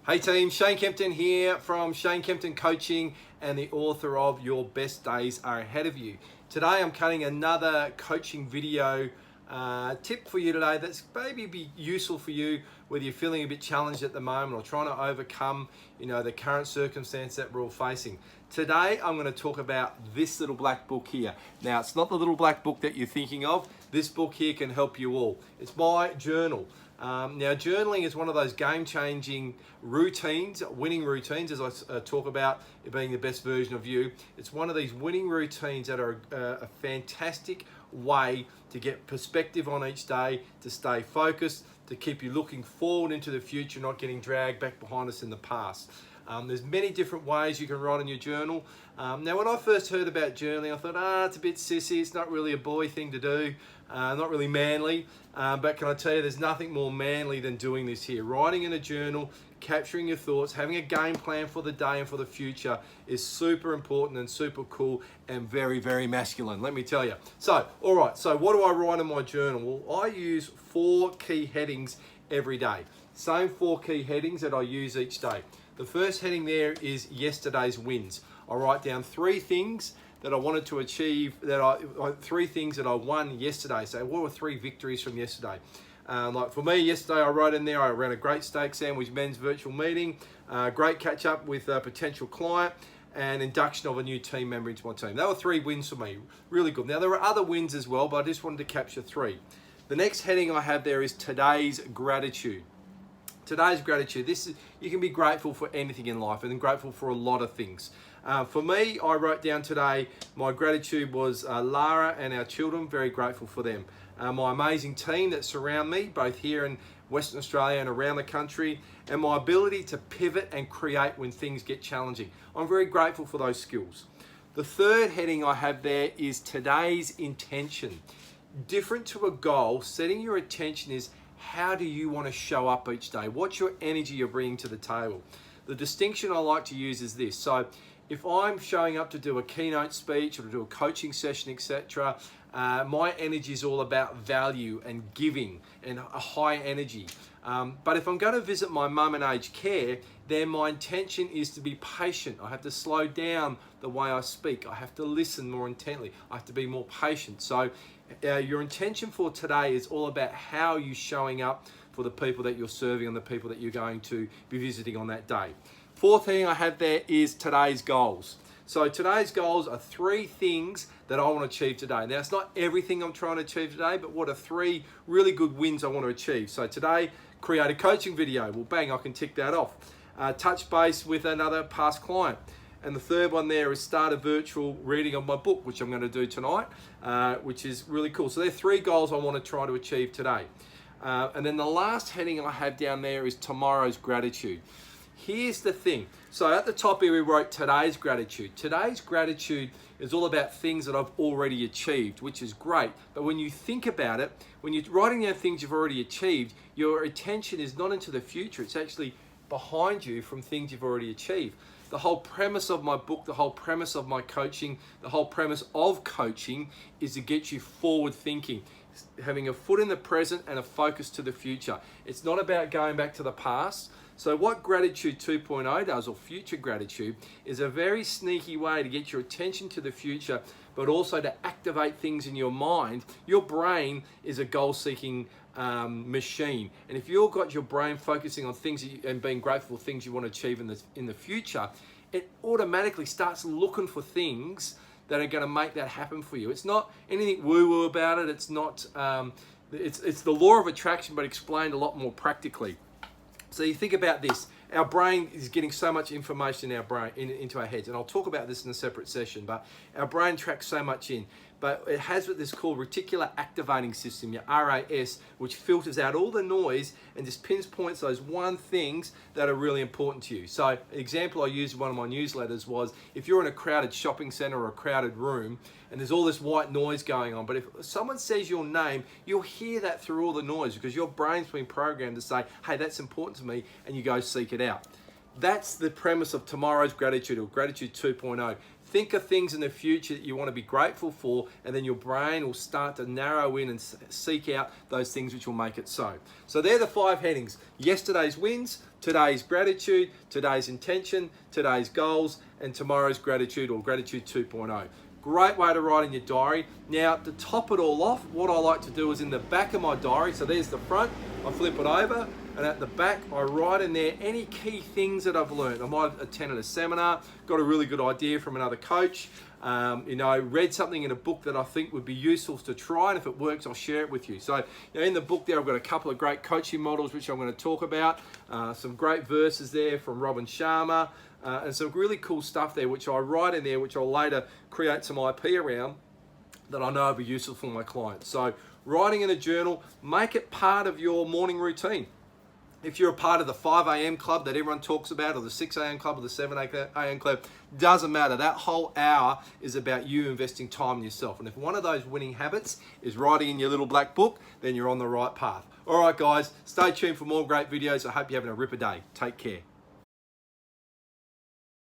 Hey team, Shane Kempton here from Shane Kempton Coaching and the author of Your Best Days Are Ahead of You. Today I'm cutting another coaching video tip for you today that's maybe be useful for you whether you're feeling a bit challenged at the moment or trying to overcome the current circumstance that we're all facing. Today I'm going to talk about this little black book here. Now it's not the little black book that you're thinking of. This book here can help you all. It's my journal. Now journaling is one of those game-changing routines, winning routines, as I talk about it being the best version of you. It's one of these winning routines that are a fantastic way to get perspective on each day, to stay focused, to keep you looking forward into the future, not getting dragged back behind us in the past. There's many different ways you can write in your journal. Now when I first heard about journaling, I thought, it's a bit sissy, it's not really a boy thing to do, not really manly, but can I tell you, there's nothing more manly than doing this here. Writing in a journal, capturing your thoughts, having a game plan for the day and for the future is super important and super cool and very, very masculine, let me tell you. So, all right, so what do I write in my journal? Well, I use 4 key headings every day. Same 4 key headings that I use each day. The first heading there is yesterday's wins. I write down 3 things that I wanted to achieve, 3 things that I won yesterday. So what were 3 victories from yesterday? Like for me, yesterday I wrote in there, I ran a great steak sandwich men's virtual meeting, great catch up with a potential client, and induction of a new team member into my team. They were 3 wins for me, really good. Now there were other wins as well, but I just wanted to capture 3. The next heading I have there is today's gratitude. Today's gratitude. You can be grateful for anything in life and grateful for a lot of things. For me, I wrote down today, my gratitude was Lara and our children, very grateful for them. My amazing team that surround me, both here in Western Australia and around the country, and my ability to pivot and create when things get challenging. I'm very grateful for those skills. The third heading I have there is today's intention. Different to a goal, setting your intention is how do you want to show up each day? What's your energy you're bringing to the table? The distinction I like to use is this. So if I'm showing up to do a keynote speech or to do a coaching session, etc., my energy is all about value and giving and a high energy. But if I'm going to visit my mum in aged care, then my intention is to be patient. I have to slow down the way I speak. I have to listen more intently. I have to be more patient. So your intention for today is all about how you're showing up for the people that you're serving and the people that you're going to be visiting on that day. Fourth thing I have there is today's goals. So today's goals are 3 things that I want to achieve today. Now it's not everything I'm trying to achieve today, but what are 3 really good wins I want to achieve. So today, create a coaching video. Well, bang, I can tick that off. Touch base with another past client. And the third one there is start a virtual reading of my book, which I'm going to do tonight, which is really cool. So there are 3 goals I want to try to achieve today. And then the last heading I have down there is tomorrow's gratitude. Here's the thing. So at the top here we wrote today's gratitude. Today's gratitude is all about things that I've already achieved, which is great. But when you think about it, when you're writing down things you've already achieved, your attention is not into the future. It's actually behind you from things you've already achieved. The whole premise of my book, the whole premise of my coaching, the whole premise of coaching is to get you forward thinking, having a foot in the present and a focus to the future. It's not about going back to the past. So what Gratitude 2.0 does, or future gratitude, is a very sneaky way to get your attention to the future, but also to activate things in your mind. Your brain is a goal-seeking machine, and if you've got your brain focusing on things and being grateful for things you want to achieve in the future, it automatically starts looking for things that are going to make that happen for you. It's not anything woo-woo about it. It's not. It's the law of attraction, but explained a lot more practically. So you think about this. Our brain is getting so much information in our brain, into our heads, and I'll talk about this in a separate session, but our brain tracks so much in. But it has what is called reticular activating system, your RAS, which filters out all the noise and just pinpoints those things that are really important to you. So an example I used in one of my newsletters was, if you're in a crowded shopping center or a crowded room and there's all this white noise going on, but if someone says your name, you'll hear that through all the noise because your brain's been programmed to say, hey, that's important to me, and you go seek it out. That's the premise of tomorrow's gratitude, or Gratitude 2.0. Think of things in the future that you want to be grateful for, and then your brain will start to narrow in and seek out those things which will make it so. So they're the 5 headings: yesterday's wins, today's gratitude, today's intention, today's goals, and tomorrow's gratitude, or gratitude 2.0. Great way to write in your diary. Now, to top it all off, what I like to do is in the back of my diary, so there's the front, I flip it over, and at the back, I write in there any key things that I've learned. I might have attended a seminar, got a really good idea from another coach, read something in a book that I think would be useful to try, and if it works, I'll share it with you. So, in the book there, I've got a couple of great coaching models, which I'm going to talk about, some great verses there from Robin Sharma, and some really cool stuff there, which I write in there, which I'll later create some IP around that I know will be useful for my clients. So writing in a journal, make it part of your morning routine. If you're a part of the 5 a.m. club that everyone talks about, or the 6 a.m. club, or the 7 a.m. club, doesn't matter. That whole hour is about you investing time in yourself. And if one of those winning habits is writing in your little black book, then you're on the right path. All right, guys, stay tuned for more great videos. I hope you're having a ripper day. Take care.